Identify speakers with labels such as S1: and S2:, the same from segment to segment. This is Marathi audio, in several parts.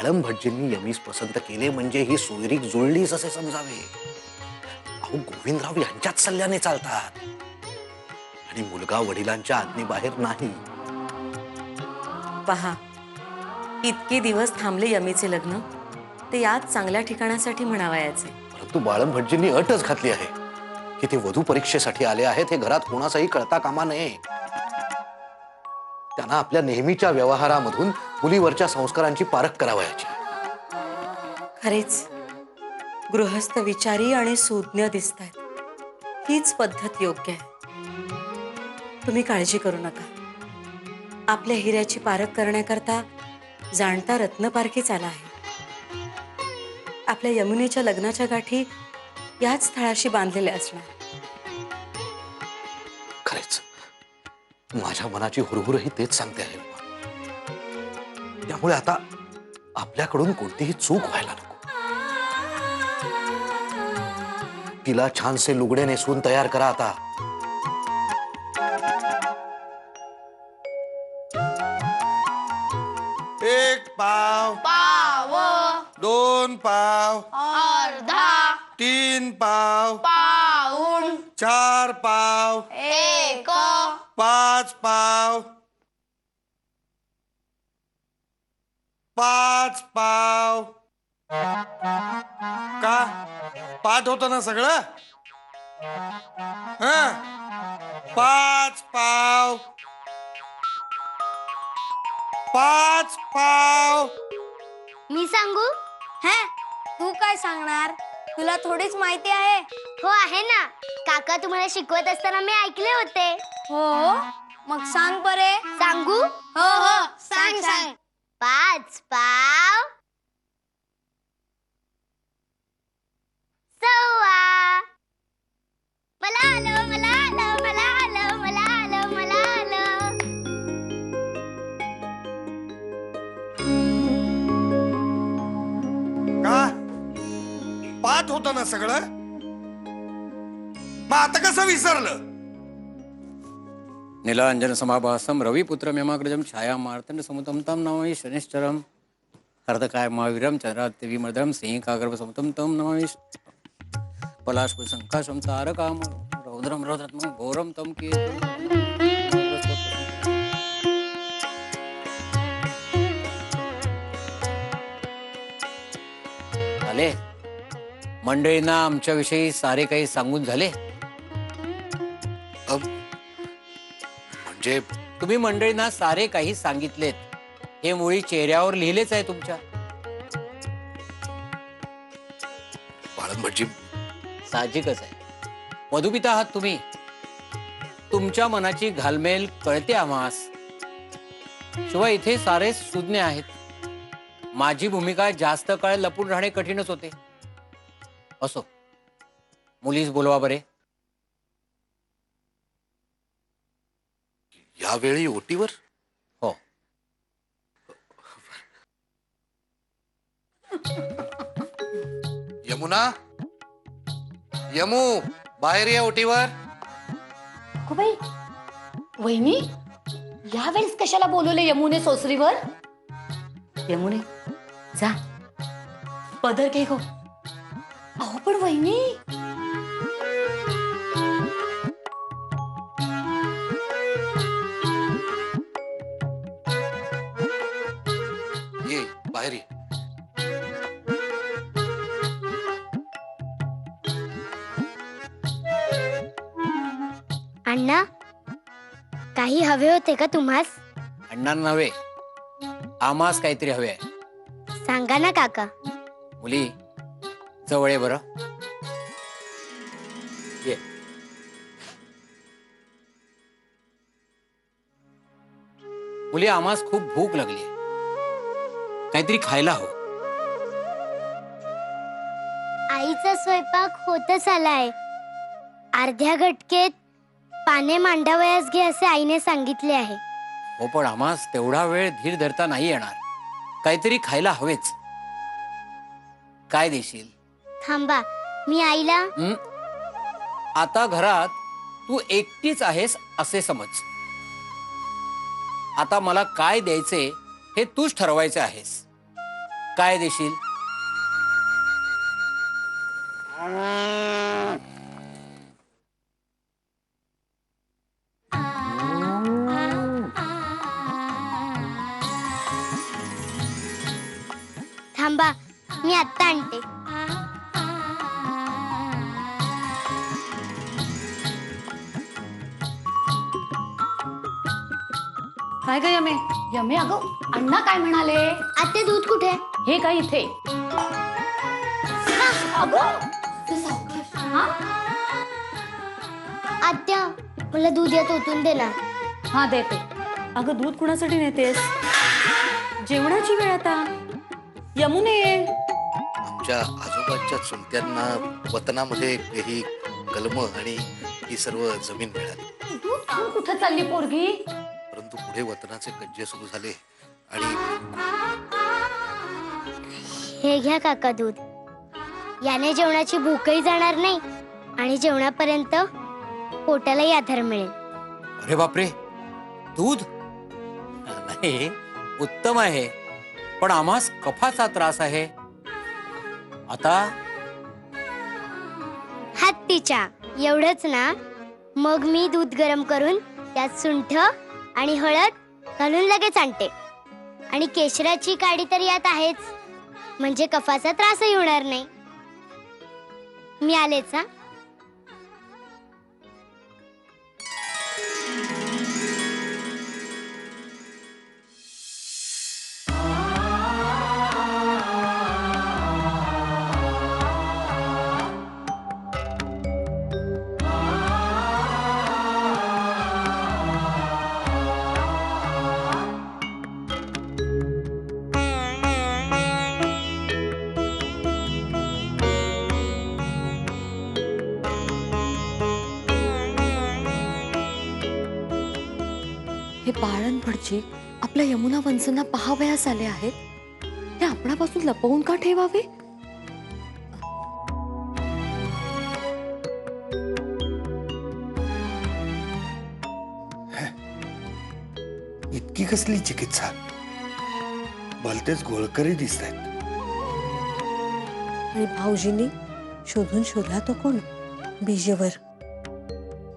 S1: बाळम भटजींनी यमीस पसंत केले म्हणजे ही सोयरीक जुळलीच असे समजावे. अहो गोविंदराव यांच्याच सल्ल्याने चालतात आणि मुलगा वडिलांच्या आज्ञेबाहेर नाही.
S2: पहा, इतके दिवस थांबले यमीचे लग्न, ते याच चांगल्या ठिकाणासाठी म्हणावयाचे.
S1: परंतु बाळम भटजींनी अटच घातली आहे की ते वधू परीक्षेसाठी आले आहेत, हे घरात कोणाचाही कळता कामा नये. त्यांना आपल्या नेहमीच्या व्यवहारामधून मुलीवरच्या संस्कारांची पारख करावयाची.
S2: खरेच गृहस्थ विचारी आणि सुज्ञ दिसतायत. हीच पद्धत योग्य आहे. तुम्ही काळजी करू नका. आपल्या हिऱ्याची पारख करण्याकरता जाणता रत्नपारखीच आला आहे. आपल्या यमुनेच्या लग्नाच्या गाठी याच स्थळाशी बांधलेल्या असणार.
S1: खरेच माझ्या मनाची हुरहुरही तेच सांगते आहे. त्यामुळे आता आपल्याकडून कोणतीही चूक व्हायला नको. तिला छानसे लुगडे नेसवून तयार करा आता.
S3: एक पाव,
S4: पाव,
S3: 2 पाव,
S4: अर्धा,
S3: 3 पाव,
S4: पाऊण,
S3: 4 पाव,
S4: 1,
S3: 5 पाव, 5 पाव. का पाठ होतं ना सगळं? हा, 5 पाव, 5 पाव.
S5: मी सांगू?
S4: हे तू काय सांगणार? तुला थोडीच माहिती आहे.
S5: हो आहे ना. काका तुम्हाला शिकवत असताना मी ऐकले होते.
S4: हो, मग सांग बरे.
S5: सांगू?
S4: हो हो, सांग सांग.
S5: 5 पाव, 1.25. मला आलं, मला आलं, मला आलं, मला आलं, मला आलं.
S3: का पाठ होतं ना सगळं? मग आता कसं विसरलं?
S6: नीलांजन समाभासम रविपुत्र मेमाग्रजम छाया मार्तंड समुतम तम नमामि शनिश्चरम अर्धकाय महावीरम चंद्रात्य विमर्दम सिंहकाग्रव समुतम तम नमामि पलाशपुर संकाशम तारकाम रौद्रम रौद्रत्म घोरम तम की आले मंडळींना आमच्याविषयी सारे काही सांगून झाले.
S1: म्हणजे
S6: तुम्ही मंडळींना सारे काही सांगितलेत. हे मुळी चेहऱ्यावर लिहिलेच आहे तुमच्या.
S1: बाळम भटजी
S6: साहजिकच आहे. मधुपिता आहात तुम्ही. तुमच्या मनाची घालमेल कळते आम्हास. शिवाय इथे सारे सुज्ञ आहेत. माझी भूमिका जास्त काळ लपून राहणे कठीणच होते. असो, मुलीस बोलवा बरे.
S1: यावेळी ओटीवर?
S6: हो.
S1: यमुना, यमू बाहेर या ओटीवर.
S7: अगो बाई, वहिनी यावेळेस कशाला बोलवले यमुने सोसरीवर?
S2: यमुने जा, पदर घे गो.
S7: अहो पण वहिनी,
S1: ये बाहेर ये.
S5: अण्णा, काही हवे होते का तुम्हास?
S6: अण्णा नव्हे, आम्हास काहीतरी हवे आहे.
S5: सांगा ना काका.
S6: मुली जवळ ये बरं. ये. मुली आम्हास खूप भूक लागली. काहीतरी खायला हवं.
S5: आईचा स्वयंपाक होतच आलाय. अर्ध्या घटकेत पाने मांडावयास घे असे आईने सांगितले आहे.
S6: हो, पण आम्हास तेवढा वेळ धीर धरता नाही येणार. काहीतरी खायला हवेच. काय देशील?
S5: थांबा, मी आईला.
S6: आता घरात तू एकटीच आहेस असे समज. आता मला काय द्यायचे हे तूच ठरवायचे आहेस. काय देशील?
S5: थांबा, मी आत्ता आणते.
S7: काय ग यमे? यमे अगं अण्णा काय म्हणाले?
S5: आत्ते दूध कुठे?
S7: हे काय इथे? अगं तू सावकाश. हा?
S5: आत्या, मला दूध यात ओतून दे ना.
S7: हा देते.
S2: अगं दूध कुणासाठी नेतेस? जेवणाची वेळ आता. यमुने,
S1: आमच्या आजोबांच्या चुलत्यांना वतनामध्ये ही कलम आणि ही सर्व जमीन मिळाली.
S7: तू कुठं चालली पोरगी?
S1: परंतु पुढे वतनाचे कज्जे सुरू झाले आणि
S5: हे घ्या काका दूध. याने जेवणाची भूकही जाणार नाही आणि जेवणापर्यंत पोटालाही आधार मिळेल.
S6: अरे बापरे, दूध? नाही, उत्तम आहे, पण आम्हास कफाचा त्रास आहे. आता
S5: हत्तीच्या एवढंच ना? मग मी दूध गरम करून त्यात सुंठ आणि हळद घालून लगेच आणते. आणि केशराची काडी तर यात आहेच, म्हणजे कफाचा त्रासही होणार नाही. मी आलेच हा.
S2: हे बाळण भटजी आपल्या यमुना वंशांना पहावयास आले आहेत. ते आपणापासून लपवून का ठेवावे?
S3: इतकी कसली चिकित्सा? भलतेच घोळकरी दिसत आहेत.
S8: आणि भाऊजींनी शोधून शोधला तो कोण? बीजेवर.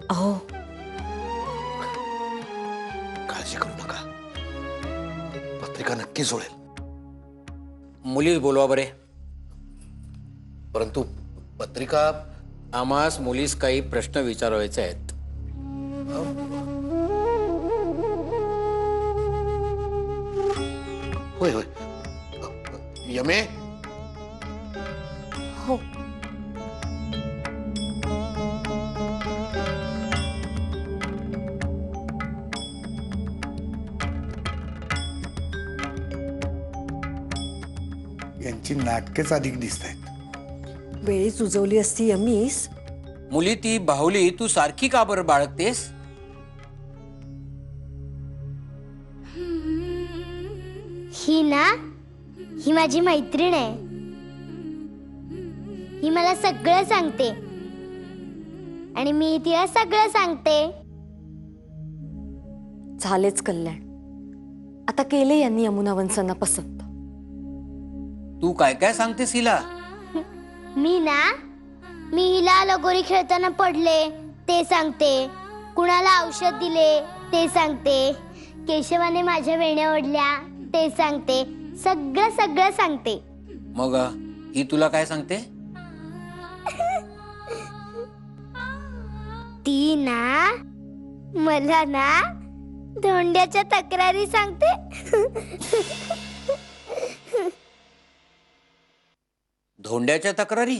S8: अहो,
S1: काळजी करू नका, पत्रिका नक्की जुळेल.
S6: मुलीच बोलवा बरे.
S1: परंतु पत्रिका
S6: आम्हास मुलीस काही प्रश्न विचारायचे आहेत.
S1: होय होय. यमे,
S2: हो.
S3: यांची नाटकेच अधिक दिसत आहेत.
S8: वेळी सुजवली असती यमीस.
S6: मुली ती बाहुली तू सारखी का बरं बाळगतेस?
S5: ही ना, ही माझी मैत्रीण आहे. ही मला सगळं सांगते आणि मी तिला सगळं सांगते.
S2: झालेच कल्याण. आता केले यांनी यमुना वंशांना पसंत.
S6: तू काय काय सांगतेस हिला?
S5: मी हिला लगोरी खेळताना पडले ते सांगते, कुणाला औषध दिले ते सांगते, केशवाने माझ्या वेण्या ओढल्या ते सांगते, सगळं सगळं सांगते.
S6: मग ही तुला काय सांगते?
S5: ती ना मला ना धोंड्याच्या तक्रारी सांगते.
S6: धोंड्याच्या तक्रारी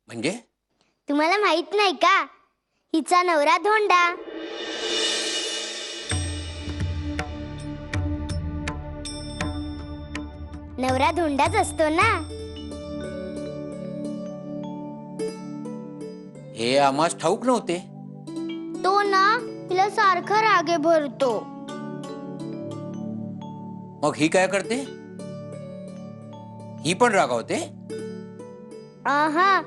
S6: म्हणजे?
S5: तुम्हाला माहित नाही का? हिचा नवरा धोंडा. नवरा धोंडाच असतो ना.
S6: हे आम्हास ठाऊक नव्हते.
S5: तो ना तिला सारखा रागे भरतो.
S6: मग ही काय करते? ही पण रागावते?
S5: आहा,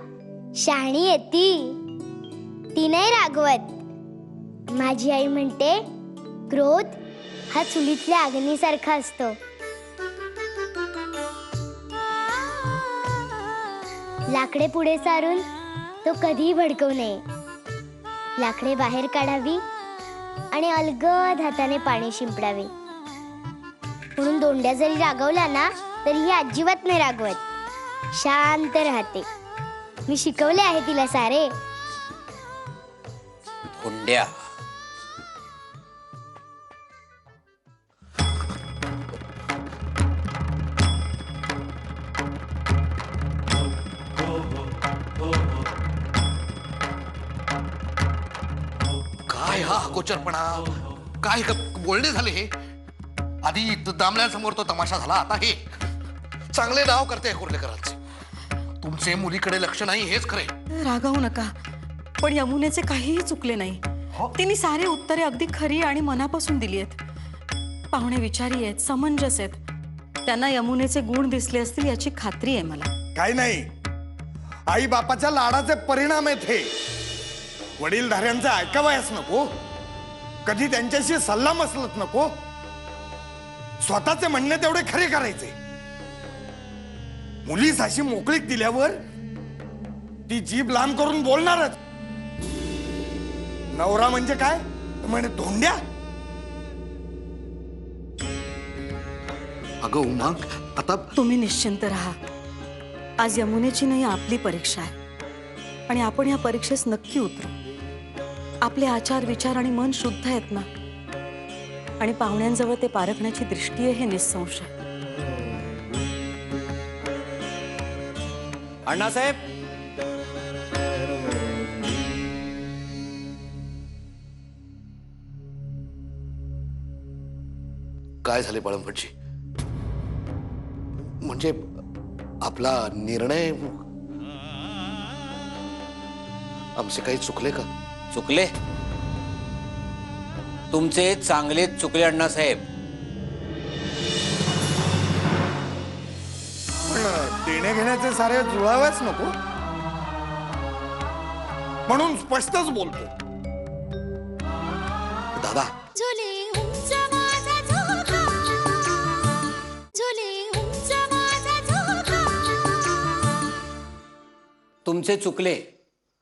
S5: शहाणी आहे ती. ती नाही रागवत. माझी आई म्हणते क्रोध हा चुलीतल्या अग्नीसारखा असतो. लाकडे पुढे सारून तो कधीही भडकवू नये. लाकडे बाहेर काढावी आणि अलगद हाताने पाणी शिंपडावे. म्हणून दोंड्या जरी रागवला ना तरी ही अजिबात नाही रागवत, शांत राहते. मी शिकवले आहे तिला सारे.
S6: धोंड्या.
S1: काय हा अगोचरपणा, काय बोलणे झाले हे. आधी दामल्यासमोर तो तमाशा झाला, आता हे. चांगले नाव करते कुर्लेकरांचे. तुमचे मुलीकडे लक्ष नाही हेच खरे.
S8: रागावू नका, पण यमुनेचे काहीही चुकले नाही. तिने सारी उत्तरे अगदी खरी आणि मनापासून दिली आहेत. पाहुणे विचारी आहेत, समंजस आहेत. त्यांना यमुनेचे गुण दिसले असतील याची खात्री आहे मला.
S3: काही नाही, आई बापाच्या लाडाचे परिणाम आहेत हे. वडीलधाऱ्यांचं ऐकावयास नको, कधी त्यांच्याशी सल्ला मसलत नको. स्वतःचे म्हणणे तेवढे खरे करायचे. मुलीस अशी मोकळीक दिल्यावर ती जीभ लांब करून बोलणारच. नवरा म्हणजे काय म्हणे धोंड्या.
S1: अगं उमा, आता
S8: तुम्ही निश्चिंत राहा. आज यमुनेची नाही आपली परीक्षा आहे आणि आपण या परीक्षेस नक्की उतरू. आपले आचार विचार आणि मन शुद्ध आहेत ना, आणि पाहुण्यांजवळ ते पारखण्याची दृष्टी आहे हे निसंशय.
S6: अण्णासाहेब,
S1: काय झाले बाळंभटजी? म्हणजे आपला निर्णय, आमचे काही चुकले का?
S6: चुकले? तुमचे चांगले चुकले अण्णासाहेब.
S3: पण देणे घेण्याचे सारे जुळावेच नको, म्हणून स्पष्टच बोलतो.
S1: दादा,
S6: तुमचे चुकले.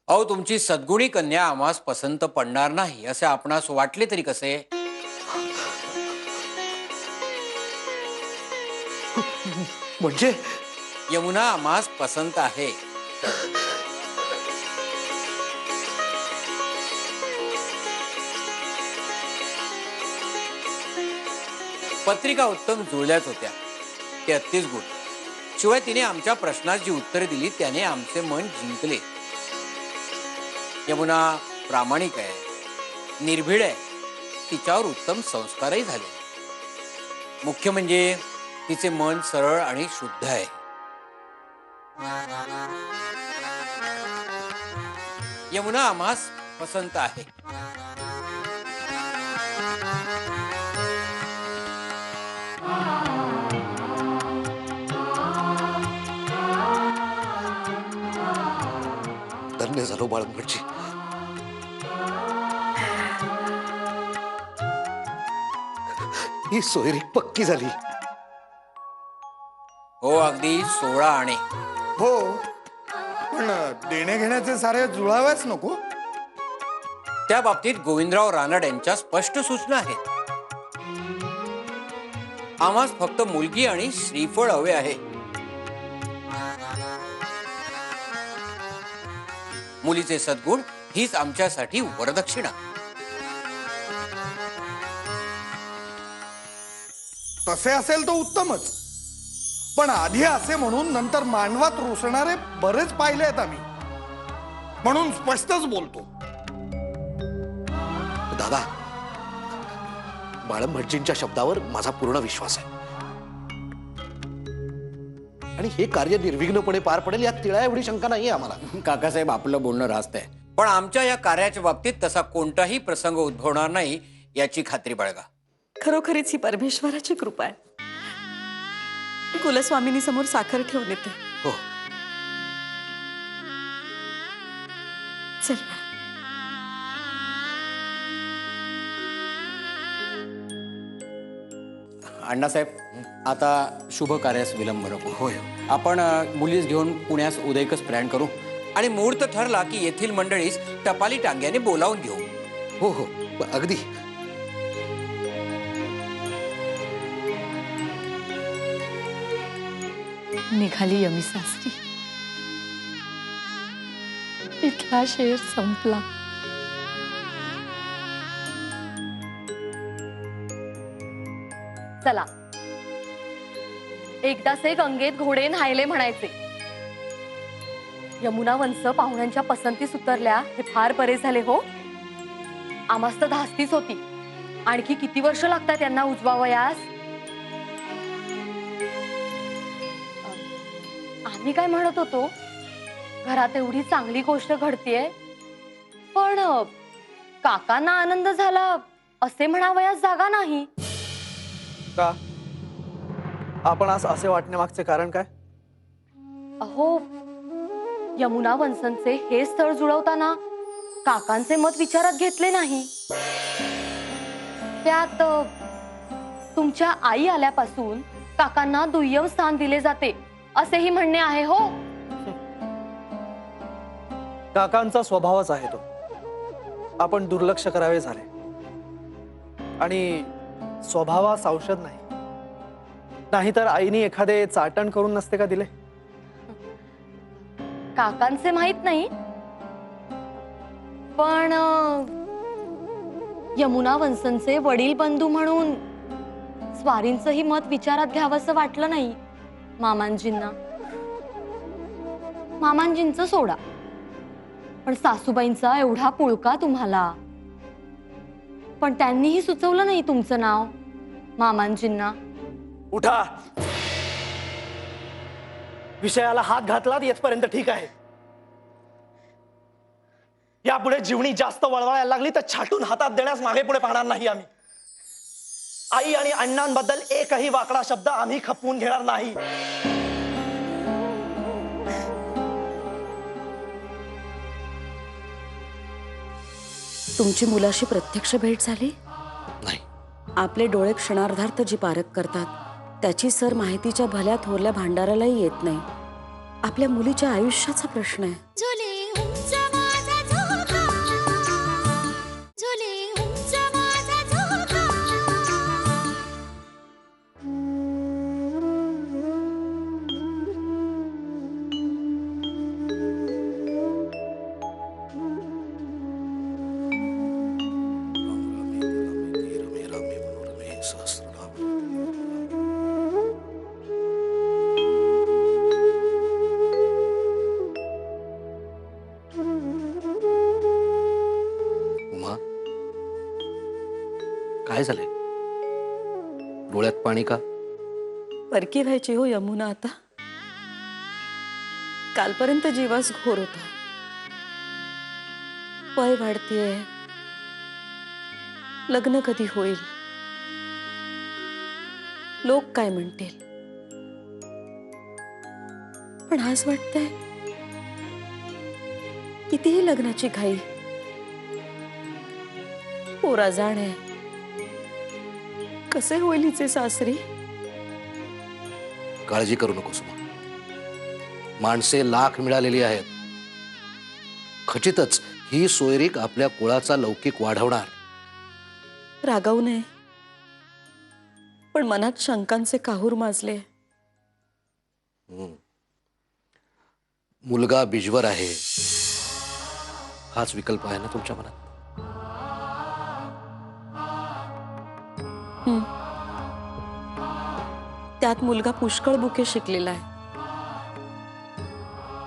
S6: अहो, तुमची सद्गुणी कन्या आम्हास पसंत पडणार नाही असे आपणास वाटले तरी कसे?
S1: म्हणजे
S6: यमुना आम्हास पसंत आहे. पत्रिका उत्तम जुळल्याच होत्या, ते अत्तीच गुण. शिवाय तिने आमच्या प्रश्नात जी उत्तरे दिली त्याने आमचे मन जिंकले. यमुना प्रामाणिक आहे, निर्भीड आहे, तिच्यावर उत्तम संस्कारही झाले. मुख्य म्हणजे तिचे मन सरळ आणि शुद्ध आहे. यमुना आम्हास पसंत आहे.
S1: धन्य झालो बाळंभटजी. ही सोयरीक पक्की झाली.
S6: हो, अगदी 16 आणे.
S3: हो, पण देणे घेण्याचे सारे जुळावेच नको.
S6: त्या बाबतीत गोविंदराव रानड यांच्या स्पष्ट सूचना आहेत. आम्हास फक्त मुलगी आणि श्रीफळ हवे आहे. मुलीचे सद्गुण हीच आमच्यासाठी वरदक्षिणा.
S3: तसे असेल तर उत्तमच, पण आधी असे म्हणून नंतर मांडवात रुसणारे बरेच पाहिले आहेत आम्ही, म्हणून स्पष्टच बोलतो.
S1: दादा, बाळंभटजींच्या शब्दावर माझा पूर्ण विश्वास आहे आणि हे कार्य निर्विघ्नपणे पार पडेल यात तिळा एवढी शंका नाहीये आम्हाला.
S6: काकासाहेब, आपलं बोलणं रास्त आहे, पण आमच्या या कार्याच्या बाबतीत तसा कोणताही प्रसंग उद्भवणार नाही याची खात्री बाळगा.
S8: खरोखरीच ही परमेश्वराची कृपा आहे. कुलस्वामिनी समोर साखर ठेवून येते.
S1: हो,
S8: चल.
S6: अण्णासाहेब आता शुभ कार्यास विलंब नको.
S1: होय.
S6: आपण मुलीस घेऊन पुण्यास उदयकच प्रयाण करू आणि मुहूर्त ठरला की येथील मंडळीस टपाली टांग्याने बोलावून घेऊ.
S1: हो हो अगदी.
S2: निघाली यमी सासरी. इथला शेर संपला. चला एकदाचे गंगेत घोडे न्हायले म्हणायचे. यमुना वंश पाहुण्यांच्या पसंतीस उतरल्या हे फार बरे झाले हो. आम्हास तर धास्तीच होती. आणखी किती वर्ष लागतात त्यांना उजवावयास. आम्ही काय म्हणत होतो, घरात एवढी चांगली गोष्ट घडतीये पण काकांना आनंद झाला असे म्हणावयास जागा नाही.
S9: का आपण आज असे वाटण्यामागचे कारण काय?
S2: अहो यमुना वंशनचे हे स्थळ जुळवताना काकांचे मत विचारात घेतले नाही. त्यात तुमच्या आई आल्यापासून काकांना दुय्यम स्थान दिले जाते असेही म्हणणे आहे हो.
S9: काकांचा स्वभावच आहे तो. आपण दुर्लक्ष करावे झाले. आणि स्वभावास औषध नाही. नाहीतर आईने एखादे चाटण करून नसते का दिले.
S2: काकांचे माहित नाही पण यमुना वंशनचे वडील बंधू म्हणून स्वारींचंही मत विचारात घ्यावंसं वाटलं नाही मामांजींना. मामांजींचं सोडा पण सासूबाईंचा एवढा पुळका तुम्हाला. पण त्यांनीही सुचवलं नाही तुमचं नाव मामांजींना.
S9: उठा. विषयाला हात घातलात येथपर्यंत ठीक आहे. यापुढे जीवनी जास्त वळवळायला लागली तर छाटून हातात देण्यास मागे पुढे पाहणार नाही आम्ही. आई आणि अण्णांबद्दल एकही वाकडा शब्द आम्ही खपवून घेणार नाही.
S8: तुमची मुलाशी प्रत्यक्ष भेट झाली?
S1: नाही.
S8: आपले डोळे क्षणार्धार्थ जी पारख करतात त्याची सर माहितीच्या भल्या थोरल्या भांडारालाही येत नाही. आपल्या मुलीच्या आयुष्याचा प्रश्न आहे.
S1: उमा काय झालंय? डोळ्यात पाणी का?
S8: परकी व्हायची हो यमुना आता. कालपर्यंत जीवास घोर होता. वय वाढतीये. लग्न कधी होईल, लोक काय म्हणतील. पण आज वाटतंय कितीही लग्नाची घाई. पोरा जाणे कसे होईल हिचे सासरी.
S1: काळजी करू नको सुमा. माणसे लाख मिळालेली आहेत. खचितच ही सोयरीक आपल्या कुळाचा लौकिक वाढवणार.
S8: रागावू नये पण मनात शंकांचे काहूर माजले.
S1: मुलगा बिजवर आहे हाच विकल्प आहे ना तुमच्या मनात?
S8: त्यात मुलगा पुष्कळ बुके शिकलेला आहे.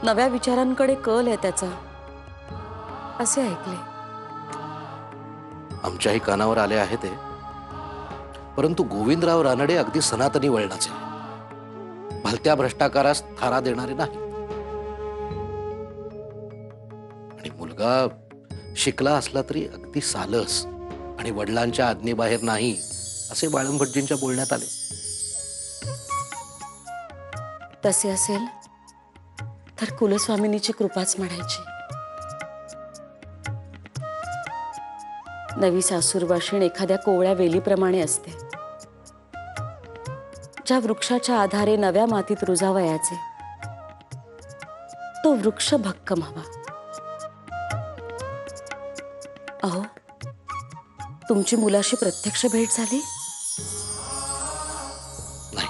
S8: नव्या विचारांकडे कल आहे त्याचा असे ऐकले.
S1: आमच्याही कानावर आले आहे ते. परंतु गोविंदराव रानडे अगदी सनातनी वळणाचे. भलत्या भ्रष्टाचारास थारा देणारे नाही. आणि मुलगा शिकला असला तरी अगदी सालस आणि वडिलांच्या आज्ञेबाहेर नाही असे बाळंभटजींच्या बोलण्यात आले.
S8: तसे असेल तर कुलस्वामिनीची कृपाच म्हणायची. नवी सासूरवाशीण एखाद्या कोवळ्या वेलीप्रमाणे असते. ज्या वृक्षाच्या आधारे नव्या मातीत रुजावयाचे तो वृक्ष भक्कम हवा. अहो, तुमची मुलाशी प्रत्यक्ष भेट झाली?
S1: नाही.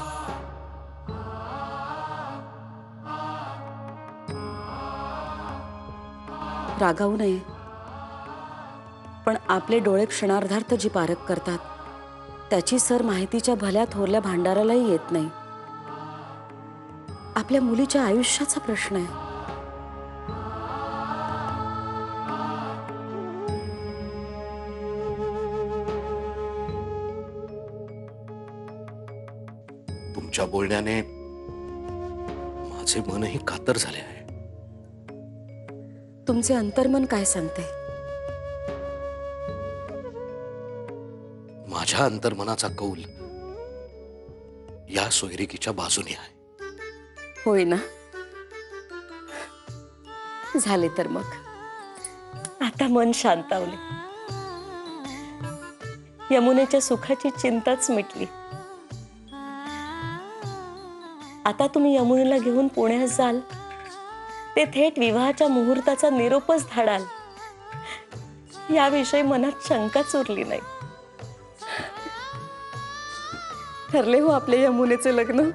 S8: रागावू नये, पण आपले डोळे क्षणार्धार्थ जी पारख करतात त्याची सर माहितीच्या भल्या थोरल्या भांडारालाही येत नाही. आपल्या मुलीच्या आयुष्याचा प्रश्न आहे.
S1: तुमच्या बोलण्याने माझे मनही कातर झाले आहे.
S8: तुमचे अंतर्मन काय सांगते?
S1: माझ्या अंतर्मनाचा कौल या सोयरिकीच्या बाजूने आहे.
S8: होय ना? झाले तर मग आता मन शांतावले. यमुनेच्या सुखाची चिंताच मिटली. आता तुम्ही यमुनेला घेऊन पुण्यात जाल ते थेट विवाहाच्या मुहूर्ताचा निरोपच धाडाल याविषयी मनात शंकाच उरली नाही. ठरले हो आपले यमुनेचे लग्न.